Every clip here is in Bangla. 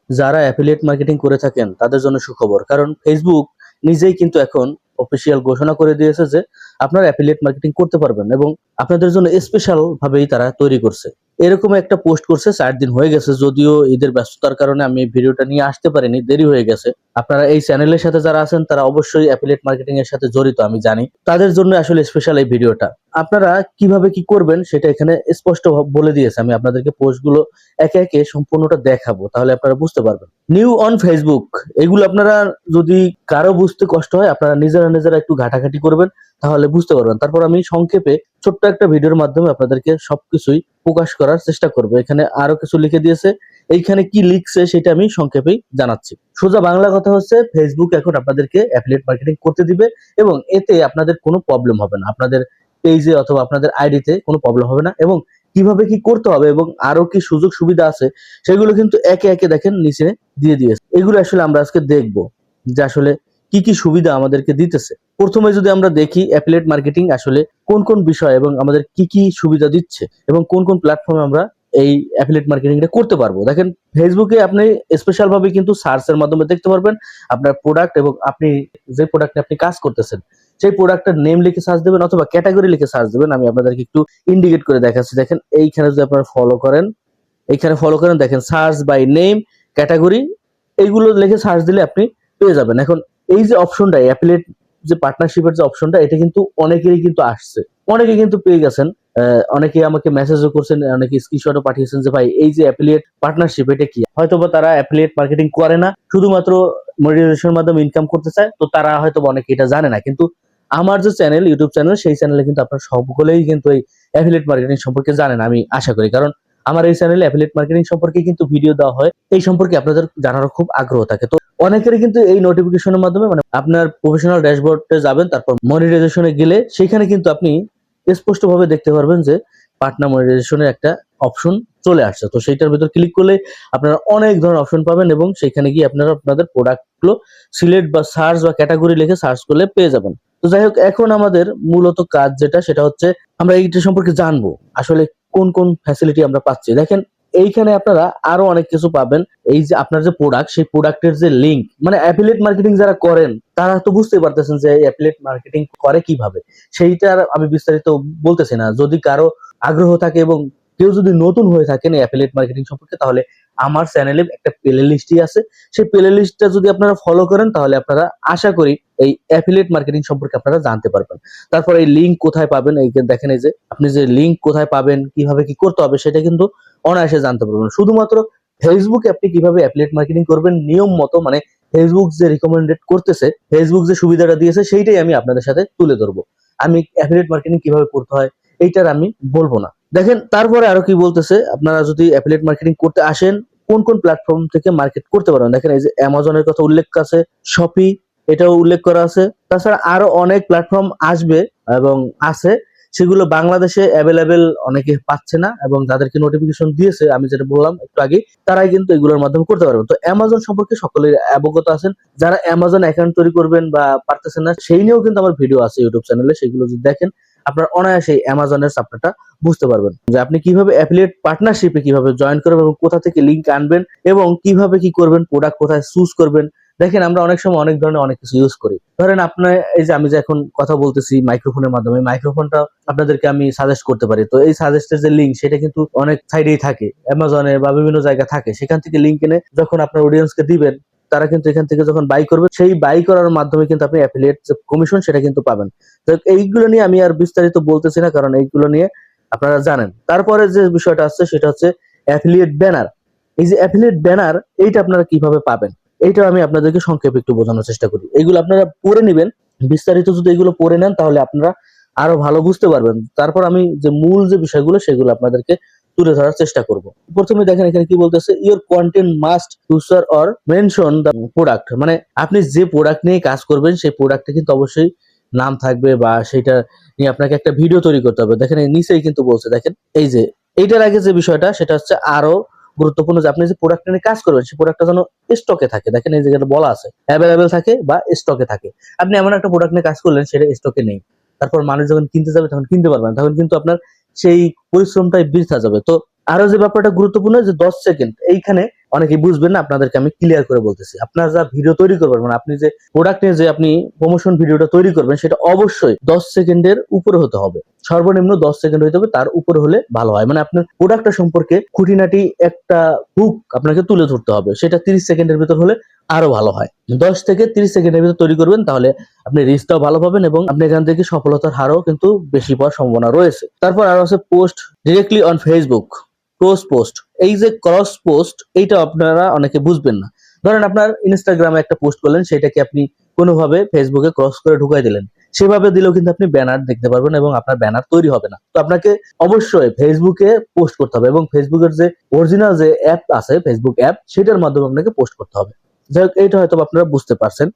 যারা অ্যাফিলিয়েট মার্কেটিং করে থাকেন তাদের জন্য সুখবর, কারণ ফেসবুক নিজেই কিন্তু এখন অফিসিয়াল ঘোষণা করে দিয়েছে যে আপনারা অ্যাফিলিয়েট মার্কেটিং করতে পারবেন এবং আপনাদের জন্য স্পেশাল ভাবেই তারা তৈরি করছে। এরকম একটা পোস্ট করছে, 4 দিন হয়ে গেছে, যদিও ঈদের ব্যস্ততার কারণে আমি ভিডিওটা নিয়ে আসতে পারিনি, দেরি হয়ে গেছে। আপনারা এই চ্যানেলের সাথে যারা আছেন তারা অবশ্যই অ্যাফিলিয়েট মার্কেটিং এর সাথে জড়িত, আমি জানি, তাদের জন্য আসলে স্পেশাল এই ভিডিওটা। আপনারা কিভাবে কি করবেন সেটা এখানে স্পষ্ট বলে দিয়েছে। আমি আপনাদেরকে পোস্টগুলো একে একে সম্পূর্ণটা দেখাবো, তাহলে আপনারা বুঝতে পারবেন। নিউ অন ফেসবুক, এগুলো আপনারা যদি কারো বুঝতে কষ্ট হয় আপনারা নিজেরা নিজেরা একটু ঘাটাঘাটি করবেন, তাহলে বুঝতে পারবেন। তারপর আমি সংক্ষেপে ছোট্ট একটা ভিডিওর মাধ্যমে আপনাদেরকে সবকিছুই প্রকাশ করার চেষ্টা করবো। এখানে আরো কিছু লিখে দিয়েছে, এইখানে কি লিখছে সেটা আমি সংক্ষেপেই জানাচ্ছি। সোজা বাংলা কথা হচ্ছে, ফেসবুক এখন আপনাদেরকে অ্যাফিলিয়েট মার্কেটিং করতে দিবে এবং এতে আপনাদের কোনো প্রবলেম হবে না, আপনাদের পেজে অথবা আপনাদের আইডিতে কোনো প্রবলেম হবে না। এবং কিভাবে কি করতে হবে এবং আরো কি সুযোগ সুবিধা আছে সেগুলো কিন্তু একে একে দেখেন নিচে দিয়ে দিয়েছে। এগুলো আসলে আমরা আজকে দেখবো যে আসলে কি কি সুবিধা আমাদেরকে দিতেছে। প্রথমে যদি আমরা দেখি অ্যাফিলিয়েট মার্কেটিং আসলে কোন কোন বিষয় এবং আমাদের কি কি সুবিধা দিচ্ছে এবং কোন কোন প্ল্যাটফর্মে আমরা এই অ্যাফিলিয়েট মার্কেটিংটা করতে পারবো। দেখেন, ফেসবুকে আপনি স্পেশাল ভাবে কিন্তু সার্চের মাধ্যমে দেখতে পারবেন আপনার প্রোডাক্ট এবং আপনি যে প্রোডাক্ট নিয়ে আপনি কাজ করতেছেন সেই প্রোডাক্টের নেম লিখে সার্চ দেবেন অথবা ক্যাটাগরি লিখে সার্চ দেবেন। আমি আপনাদেরকে একটু ইন্ডিকেট করে দেখাচ্ছি। দেখেন, এইখানে যদি আপনারা ফলো করেন, এইখানে ফলো করেন, দেখেন সার্চ বাই নেম, ক্যাটাগরি, এইগুলো লিখে সার্চ দিলে আপনি পেয়ে যাবেন। এখন এই যে অপশনটা, অ্যাফিলিয়েট যে পার্টনারশিপের যে অপশনটা, এটা কিন্তু অনেকেরই কিন্তু আসছে, অনেকে কিন্তু পেয়ে গেছেন। অনেকে আমাকে মেসেজও করছেন, অনেকে স্ক্রিনশটও পাঠিয়েছেন যে ভাই এই যে অ্যাফিলিয়েট পার্টনারশিপ এটা কি। হয়তোবা তারা অ্যাফিলিয়েট মার্কেটিং করে না, শুধুমাত্র মনিটাইজেশনের মাধ্যমে ইনকাম করতে চায়, তো তারা হয়তো অনেকে এটা জানে না। কিন্তু আমার যে চ্যানেল, ইউটিউব চ্যানেল, সেই চ্যানেলে কিন্তু আপনারা সকলেই কিন্তু এই অ্যাফিলিয়েট মার্কেটিং সম্পর্কে জানেন, আমি আশা করি, কারণ আমার এই চ্যানেলে অ্যাফিলিয়েট মার্কেটিং সম্পর্কে কিন্তু ভিডিও দেওয়া হয়। এই সম্পর্কে আপনাদের জানার খুব আগ্রহ থাকে। তো অনেকেরই কিন্তু এই নোটিফিকেশনের মাধ্যমে, মানে আপনার প্রফেশনাল ড্যাশবোর্ডে যাবেন, তারপর মনিটাইজেশনে গেলে সেখানে কিন্তু আপনি স্পষ্টভাবে দেখতে পারবেন যে পার্টনার মনিটাইজেশনের একটা অপশন চলে আসছে। তো সেইটার ভিতর ক্লিক করলে আপনারা অনেক ধরনের অপশন পাবেন এবং সেখানে গিয়ে আপনারা আপনাদের প্রোডাক্টগুলো সিলেক্ট বা সার্চ বা ক্যাটাগরি লিখে সার্চ করলে পেয়ে যাবেন। তো যাই হোক, এখন আমাদের মূলত কাজ যেটা, সেটা হচ্ছে আমরা এইটা সম্পর্কে জানবো আসলে কোন কোন ফ্যাসিলিটি আমরা পাচ্ছি। দেখেন, এইখানে আপনারা আরো অনেক কিছু পাবেন। এই যে আপনার যে প্রোডাক্ট, সেই প্রোডাক্টের যে লিঙ্ক, মানে অ্যাফিলিয়েট মার্কেটিং যারা করেন তারা তো বুঝতে পারতেছেন যে অ্যাফিলিয়েট মার্কেটিং করে কিভাবে, সেইটা আমি বিস্তারিত বলতেছি না। যদি কারো আগ্রহ থাকে এবং কেউ যদি নতুন হয়ে থাকেন এই অ্যাফিলিয়েট মার্কেটিং সম্পর্কে, তাহলে আমার চ্যানেলে একটা প্লে লিস্টই আছে। সেই প্লে লিস্টটা যদি আপনারা ফলো করেন তাহলে আপনারা আশা করি এই অ্যাফিলিয়েট মার্কেটিং সম্পর্কে আপনারা জানতে পারবেন। তারপর এই লিঙ্ক কোথায় পাবেন, এই যে দেখেন, এই যে আপনি যে লিঙ্ক কোথায় পাবেন, কিভাবে কি করতে হবে সেটা কিন্তু অনায়াসে জানতে পারবেন। শুধুমাত্র ফেসবুকে আপনি কিভাবে অ্যাফিলিয়েট মার্কেটিং করবেন নিয়ম মতো, মানে ফেসবুক যে রিকমেন্ডেড করতেছে, ফেসবুক যে সুবিধাটা দিয়েছে সেইটাই আমি আপনাদের সাথে তুলে ধরবো। আমি অ্যাফিলিয়েট মার্কেটিং কিভাবে করতে হয় এইটার আমি বলবো না। দেখেন, তারপরে আরো কি বলতেছে, আপনারা যদি অ্যাফিলিয়েট মার্কেটিং করতে আসেন কোন কোন প্ল্যাটফর্ম থেকে মার্কেট করতে পারবেন। দেখেন, এই যে অ্যামাজনের কথা উল্লেখ আছে, শপি এটাও উল্লেখ করা আছে। তাছাড়া আরো অনেক প্ল্যাটফর্ম আসবে এবং আছে, সেগুলো বাংলাদেশে অ্যাভেলেবেল অনেকে পাচ্ছে না এবং যাদেরকে নোটিফিকেশন দিয়েছে আমি যেটা বললাম একটু আগে, তারাই কিন্তু এগুলোর মাধ্যমে করতে পারবেন। তো অ্যামাজন সম্পর্কে সকলেই অবগত আছেন। যারা অ্যামাজন অ্যাকাউন্ট তৈরি করবেন বা পারতেছেন না, সেই নিয়েও কিন্তু আমার ভিডিও আছে ইউটিউব চ্যানেলে, সেগুলো যদি দেখেন আপনার অনায়াসে অ্যামাজনের সাপোর্টটা বুঝতে পারবেন যে আপনি কিভাবে অ্যাফিলিয়েট পার্টনারশিপে কিভাবে জয়েন করবেন এবং কোথা থেকে লিংক আনবেন এবং কিভাবে কি করবেন, প্রোডাক্ট কোথায় চুজ করবেন। দেখেন, আমরা অনেক সময় অনেক ধরনের অনেক কিছু ইউজ করি। ধরেন আপনার এই যে আমি যে এখন কথা বলতেছি মাইক্রোফোনের মাধ্যমে, মাইক্রোফোনটা আপনাদেরকে আমি সাজেস্ট করতে পারি। তো এই সাজেস্টের যে লিঙ্ক সেটা কিন্তু অনেক সাইডেই থাকে, অ্যামাজনে বা বিভিন্ন জায়গায় থাকে। সেখান থেকে লিঙ্ক এনে যখন আপনার অডিয়েন্সকে দিবেন, তারা কিন্তু এখান থেকে যখন বাই করবে, সেই বাই করার মাধ্যমে কিন্তু আপনি অ্যাফিলিয়েট যে কমিশন সেটা কিন্তু পাবেন। তো এইগুলো নিয়ে আমি আর বিস্তারিত বলতেছি না, কারণ এইগুলো নিয়ে আপনারা জানেন। তারপরে যে বিষয়টা আছে সেটা হচ্ছে অ্যাফিলিয়েট ব্যানার। এই যে অ্যাফিলিয়েট ব্যানার, এইটা আপনারা কিভাবে পাবেন এইটা আমি আপনাদেরকে সংক্ষেপে একটু বোঝানোর চেষ্টা করি। এগুলো আপনারা পড়ে নেবেন, বিস্তারিত যদি এগুলো পড়ে নেন তাহলে আপনারা আরো ভালো বুঝতে পারবেন। তারপর আমি যে মূল যে বিষয়গুলো সেগুলো আপনাদেরকে তুলে ধরার চেষ্টা করব। প্রথমে দেখেন এখানে কি বলতেছে, your content must future or mention the product. মানে আপনি যে প্রোডাক্ট নিয়ে কাজ করবেন সেই প্রোডাক্টে কিন্তু অবশ্যই নাম থাকবে বা সেটা নিয়ে আপনাকে একটা ভিডিও তৈরি করতে হবে। দেখেন এই নিচেই কিন্তু বলছে, দেখেন এই যে এইটার আগে যে বিষয়টা সেটা হচ্ছে আরো গুরুত্বপূর্ণ, যে আপনি যে প্রোডাক্ট নিয়ে কাজ করবেন সেই প্রোডাক্টটা যেন স্টকে থাকে। দেখেন এই জায়গাটা বলা আছে অ্যাভেলেবেল থাকে বা স্টকে থাকে। আপনি এমন একটা প্রোডাক্ট নিয়ে কাজ করলেন সেটা স্টকে নেই, তারপর মানুষ যখন কিনতে যাবে তখন কিনতে পারবেন, তখন কিন্তু আপনার সেই পরিশ্রমটাই বৃথা যাবে। তো আরো যে ব্যাপারটা গুরুত্বপূর্ণ, যে 10 সেকেন্ড, এইখানে অনেকেই বুঝবেন না, আপনাদেরকে আমি ক্লিয়ার করে বলতেছি। আপনার যা ভিডিও তৈরি করবেন, মানে আপনি যে প্রোডাক্ট নিয়ে যে আপনি প্রমোশন ভিডিওটা তৈরি করবেন, সেটা অবশ্যই 10 সেকেন্ডের উপরে হতে হবে। সর্বনিম্ন 10 সেকেন্ড হইতে হবে, তার উপরে হলে ভালো হয়। মানে আপনার প্রোডাক্টটা সম্পর্কে খুঁটিনাটি একটা হুক আপনাকে তুলে ধরতে হবে, সেটা 30 সেকেন্ডের ভিতর হলে আরো ভালো হয়। 10 থেকে 30 সেকেন্ডের ভিতর তৈরি করবেন, তাহলে আপনি রিচটাও ভালো পাবেন এবং আপনি এখান থেকে সফলতার হারও কিন্তু বেশি পাওয়ার সম্ভাবনা রয়েছে। তারপর আরো আছে post directly on Facebook, cross post. এই যে ক্রস পোস্ট, এইটা আপনারা অনেকে বুঝবেন না। ধরেন আপনার ইনস্টাগ্রামে একটা পোস্ট করলেন, সেটাকে আপনি কোনোভাবে ফেসবুকে ক্রস করে ঢুকাই দিলেন, সেভাবে দিলেও কিন্তু আপনি ব্যানার দেখতে পারবেন এবং আপনার ব্যানার তৈরি হবে না। তো আপনাকে অবশ্যই ফেসবুকে পোস্ট করতে হবে এবং ফেসবুকের যে অরিজিনাল যে অ্যাপ আছে, ফেসবুক অ্যাপ, সেটার মাধ্যমে আপনাকে পোস্ট করতে হবে। যাই হোক, এইটা হয়তো আপনারা বুঝতে পারছেন।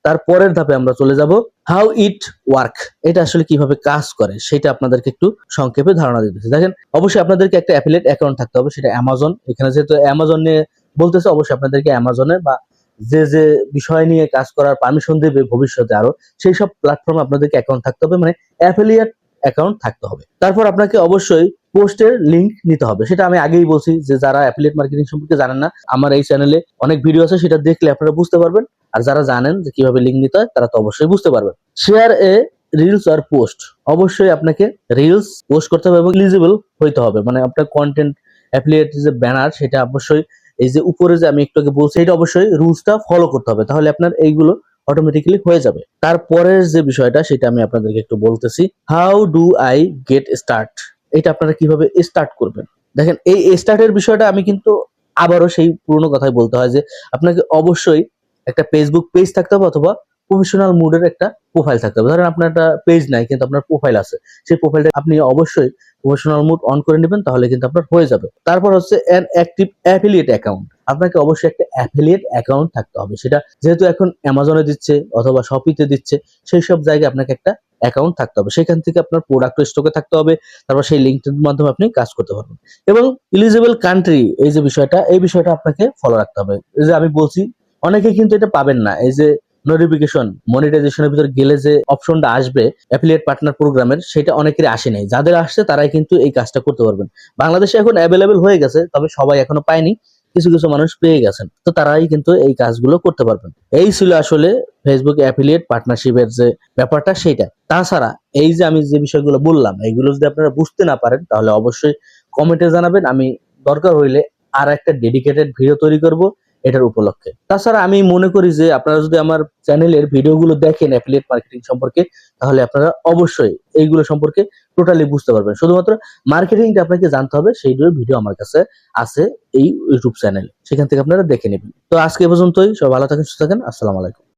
তারপরের ধাপে আমরা চলে যাব, হাউ ইট ওয়ার্ক। এটা আসলে কিভাবে কাজ করে সেটা আপনাদেরকে একটু সংক্ষেপে ধারণা দিতেছি। দেখেন, অবশ্যই আপনাদেরকে একটা অ্যাফিলিয়েট অ্যাকাউন্ট থাকতে হবে, সেটা অ্যামাজন। এখানে যেহেতু অ্যামাজন নিয়ে বলতেছে, অবশ্যই আপনাদেরকে অ্যামাজনে বা যে যে বিষয় নিয়ে কাজ করার পারমিশন দেবে ভবিষ্যতে আরো, সেই সব প্ল্যাটফর্মে আপনাদেরকে অ্যাকাউন্ট থাকতে হবে, মানে অ্যাফিলিয়েট অ্যাকাউন্ট থাকতে হবে। তারপর আপনাকে অবশ্যই পোস্টের লিংক নিতে হবে। সেটা আমি আগেই বলছি যে যারা অ্যাফিলিয়েট মার্কেটিং সম্পর্কে জানেন না, আমার এই চ্যানেলে অনেক ভিডিও আছে, সেটা দেখলে আপনারা বুঝতে পারবেন। আর যারা জানেন যে কিভাবে লিংক নিতে হয়, তারা তো অবশ্যই বুঝতে পারবেন। শেয়ার এ রিলস আর পোস্ট। অবশ্যই আপনাকে রিলস পোস্ট করতে হবে এবং এলিজিবল হইতে হবে, মানে আপনার কন্টেন্ট অ্যাফিলিয়েট যে ব্যানার, সেটা অবশ্যই এই যে উপরে যে আমি একটু আগে বলছি, এটা অবশ্যই রুলসটা ফলো করতে হবে, তাহলে আপনার এইগুলো অটোমেটিক্যালি হয়ে যাবে। তারপরের যে বিষয়টা, সেটা আমি আপনাদেরকে একটু বলতেছি, how do I get start. এটা আপনারা কিভাবে স্টার্ট করবেন। দেখেন, এই স্টার্টের বিষয়টা আমি কিন্তু আবারও সেই পুরোনো কথাই বলতে হয় যে আপনাকে অবশ্যই একটা ফেসবুক পেজ থাকতে হবে অথবা প্রফেশনাল মুডের একটা প্রোফাইল থাকতে হবে। ধরেন আপনার একটা পেজ নাই কিন্তু আপনার প্রোফাইল আছে, সেই প্রোফাইলটা আপনি অবশ্যই প্রফেশনাল মুড অন করে নেবেন, তাহলে কিন্তু আপনার হয়ে যাবে। তারপর হচ্ছে অ্যান অ্যাক্টিভ অ্যাফিলিয়েট অ্যাকাউন্ট। আপনাকে অবশ্যই একটা অ্যাফিলিয়েট অ্যাকাউন্ট থাকতে হবে, সেটা যেহেতু এখন অ্যামাজনে দিচ্ছে অথবা শপিতে দিচ্ছে, সেই সব জায়গায় আপনাকে একটা অ্যাকাউন্ট থাকতে হবে। সেখান থেকে আপনার প্রোডাক্ট স্টকে থাকতে হবে, তারপর সেই লিঙ্কটির মাধ্যমে আপনি কাজ করতে পারবেন। এবং এলিজিবল কান্ট্রি, এই যে বিষয়টা, এই বিষয়টা আপনাকে ফলো রাখতে হবে। এই যে আমি বলছি, অনেকে কিন্তু এটা পাবেন না। এই যে নোটিফিকেশন মনিটাইজেশনের ভিতর গেলে যে অপশনটা আসবে অ্যাফিলিয়েট পার্টনার প্রোগ্রামের, সেটা অনেকেরই আসে নাই। যাদের আসছে তারাই কিন্তু এই কাজটা করতে পারবেন। বাংলাদেশে এখন অ্যাভেলেবেল হয়ে গেছে, তবে সবাই এখনো পায়নি, কিছু কিছু মানুষ পেয়ে গেছেন, তো তারাই কিন্তু এই কাজগুলো করতে পারবেন। এই ছিল আসলে ফেসবুক অ্যাফিলিয়েট পার্টনারশিপের যে ব্যাপারটা, সেইটা। তাছাড়া এই যে আমি যে বিষয়গুলো বললাম, এইগুলো যদি আপনারা বুঝতে না পারেন, তাহলে অবশ্যই কমেন্টে জানাবেন। আমি দরকার হইলে আর একটা ডেডিকেটেড ভিডিও তৈরি করব এটার উপলক্ষে। তাছাড়া আমি মনে করি যে আপনারা যদি আমার চ্যানেলের ভিডিওগুলো দেখেন অ্যাফিলিয়েট মার্কেটিং সম্পর্কে, তাহলে আপনারা অবশ্যই এইগুলো সম্পর্কে টোটালি বুঝতে পারবেন। শুধুমাত্র মার্কেটিংটা আপনাকে জানতে হবে, সেই ভিডিও আমার কাছে আছে এই ইউটিউব চ্যানেলে, সেখান থেকে আপনারা দেখে নেবেন। তো আজকে এ পর্যন্তই। সবাই ভালো থাকেন, সুস্থ থাকেন। আসসালামু আলাইকুম।